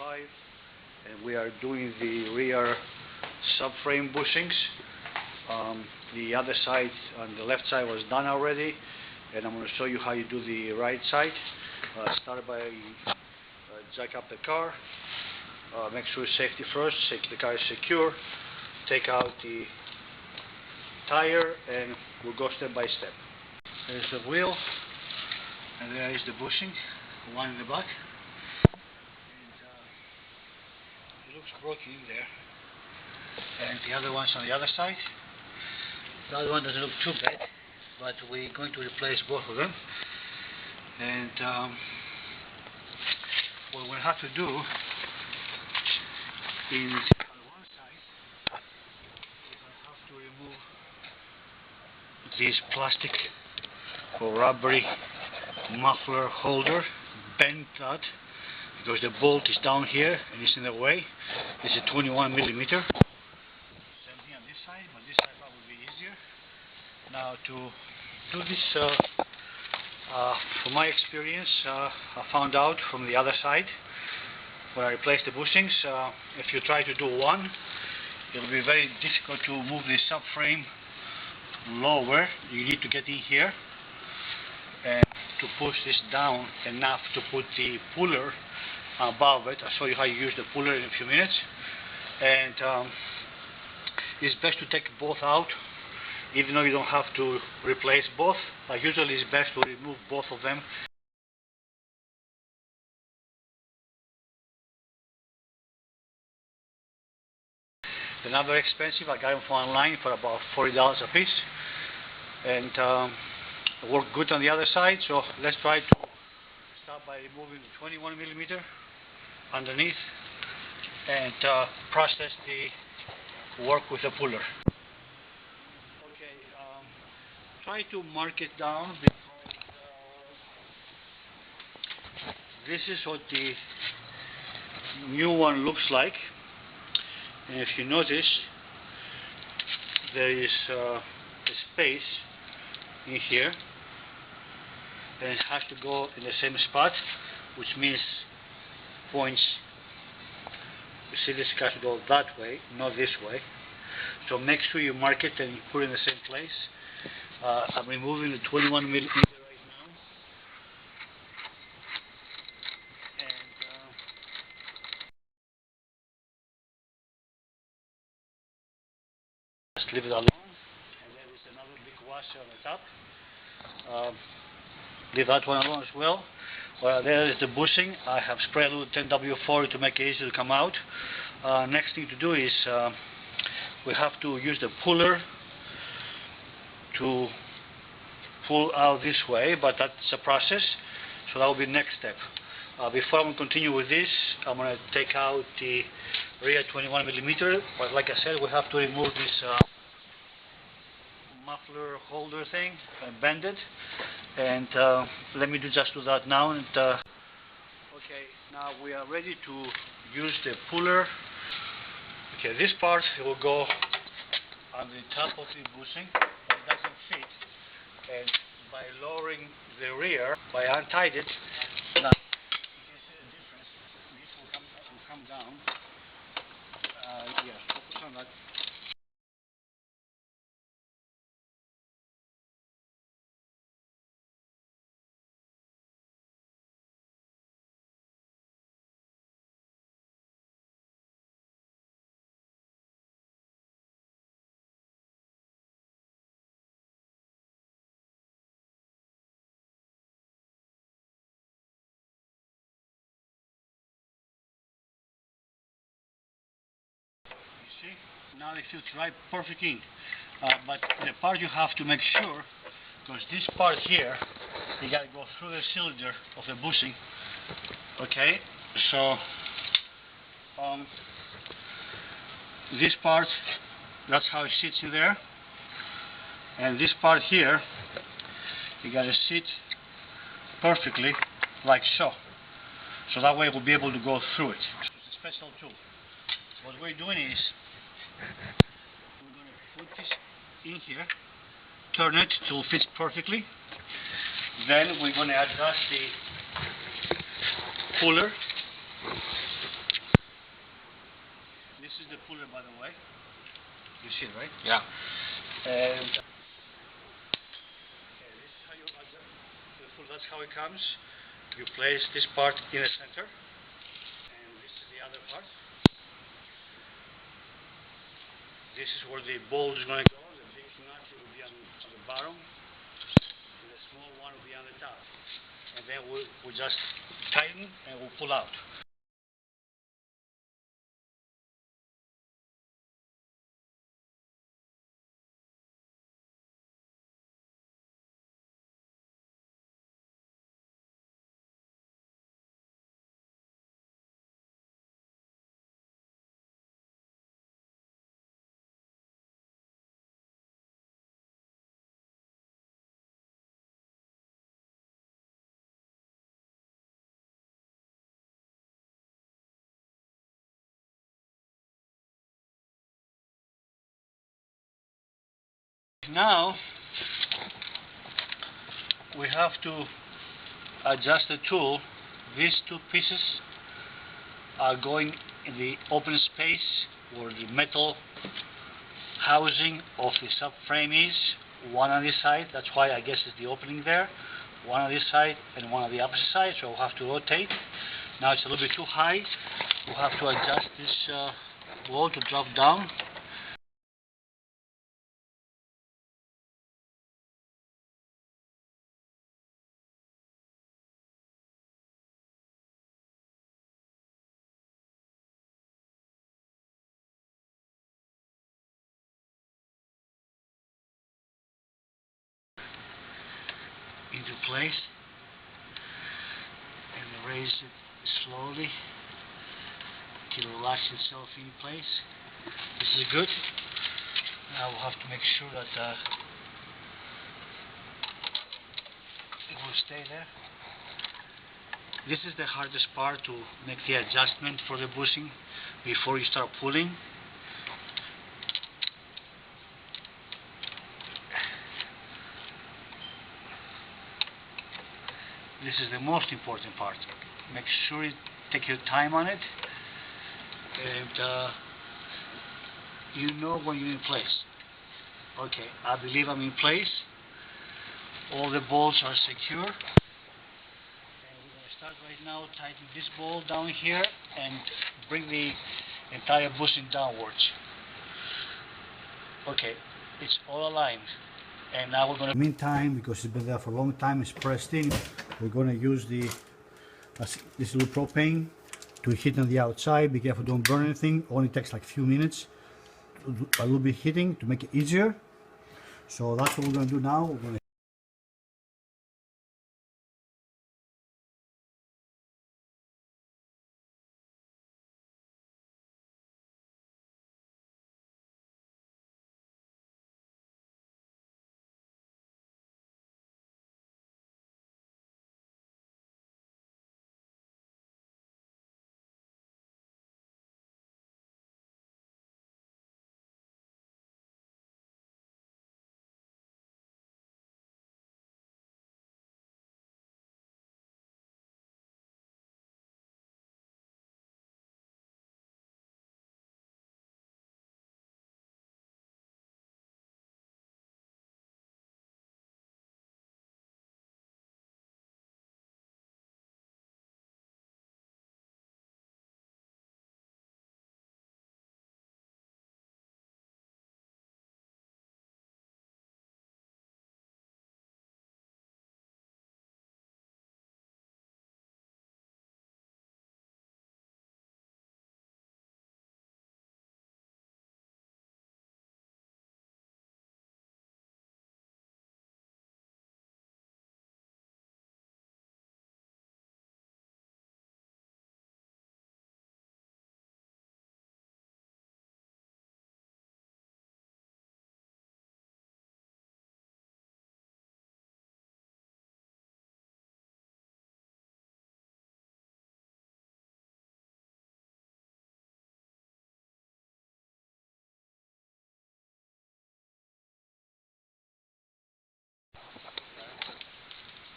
5, and we are doing the rear subframe bushings. The other side on the left side was done already, and I'm going to show you how you do the right side. Start by jack up the car, make sure safety first, the car is secure, take out the tire, and we'll go step by step. There's the wheel, and there is the bushing, one in the back, and it looks broken in there, and the other one's on the other side. The other one doesn't look too bad, but we're going to replace both of them, and what we'll have to do is on one side we're going to have to remove this plastic or rubbery muffler holder, bend that because the bolt is down here and it's in the way. It's a 21 millimeter. Same thing on this side, but this side probably will be easier. Now to do this, from my experience, I found out from the other side when I replaced the bushings, if you try to do one, it will be very difficult to move the subframe lower. You need to get in here and to push this down enough to put the puller above it. I'll show you how you use the puller in a few minutes. And it's best to take both out, even though you don't have to replace both. Usually it's best to remove both of them. They're not very expensive. I got them from online for about $40 a piece, and work good on the other side. So let's try to start by removing the 21 millimeter underneath and process the work with the puller. Okay, try to mark it down because this is what the new one looks like. And if you notice, there is a space in here, and it has to go in the same spot, which means points. You see, this has to go that way, not this way. So make sure you mark it and you put it in the same place. I'm removing the 21 millimeter right now, and just leave it alone. And there is another big washer on the top. Leave that one alone as well. Well, there is the bushing. I have sprayed a little 10W40 to make it easy to come out. Next thing to do is we have to use the puller to pull out this way, but that's a process, so that will be the next step. Before I'm going to continue with this, I'm going to take out the rear 21 millimeter, but like I said, we have to remove this muffler holder thing and bend it, and let me just do that now. And okay, now we are ready to use the puller. Okay, this part will go on the top of the bushing, but it doesn't fit, and by lowering the rear, by untied it, now you can see the difference. This will come down. Yes, focus on that. See? Now it fits right perfect in. But the part you have to make sure, because this part here, you got to go through the cylinder of the bushing. Okay, so this part, that's how it sits in there, and this part here, you got to sit perfectly like so. So that way we'll be able to go through it. It's a special tool. What we're doing is we're going to put this in here, turn it till it fits perfectly. Then we're going to adjust the puller You see it, right? Yeah. And this is how you adjust the full. That's how it comes. You place this part in the center, and this is the other part. This is where the bolt is going to go. The biggest nut will be on the bottom, and the small one will be on the top. And then we'll just tighten and we'll pull out. Now we have to adjust the tool. These two pieces are going in the open space where the metal housing of the subframe is. One on this side, that's why I guess it's the opening there. One on this side and one on the opposite side, so we'll have to rotate. Now it's a little bit too high. We'll have to adjust this wall to drop down. Into place and raise it slowly till it locks itself in place. This is good. Now we'll have to make sure that it will stay there. This is the hardest part, to make the adjustment for the bushing before you start pulling. This is the most important part. Make sure you take your time on it, and you know when you're in place. Okay, I believe I'm in place. All the bolts are secure. And we're going to start right now tightening this bolt down here and bring the entire bushing downwards. Okay, it's all aligned. And now we're going to... Meantime, because it's been there for a long time, it's pressed in, we're going to use this little propane to heat on the outside. Be careful, don't burn anything. Only takes like a few minutes. A little bit heating to make it easier. So that's what we're going to do now. We're going to...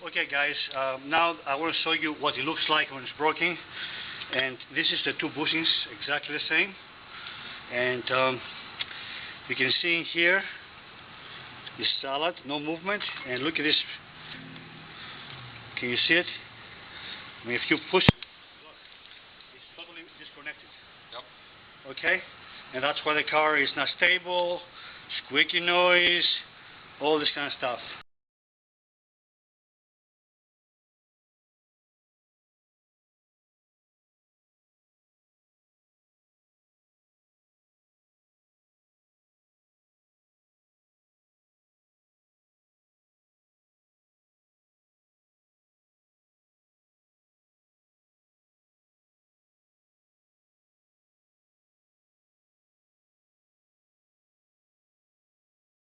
Okay guys, now I want to show you what it looks like when it's broken. And this is the two bushings, exactly the same. And You can see in here it's solid, no movement, and look at this. Can you see it? I mean, if you push it, look, it's totally disconnected. Yep. Okay? And that's why the car is not stable, squeaky noise, all this kind of stuff.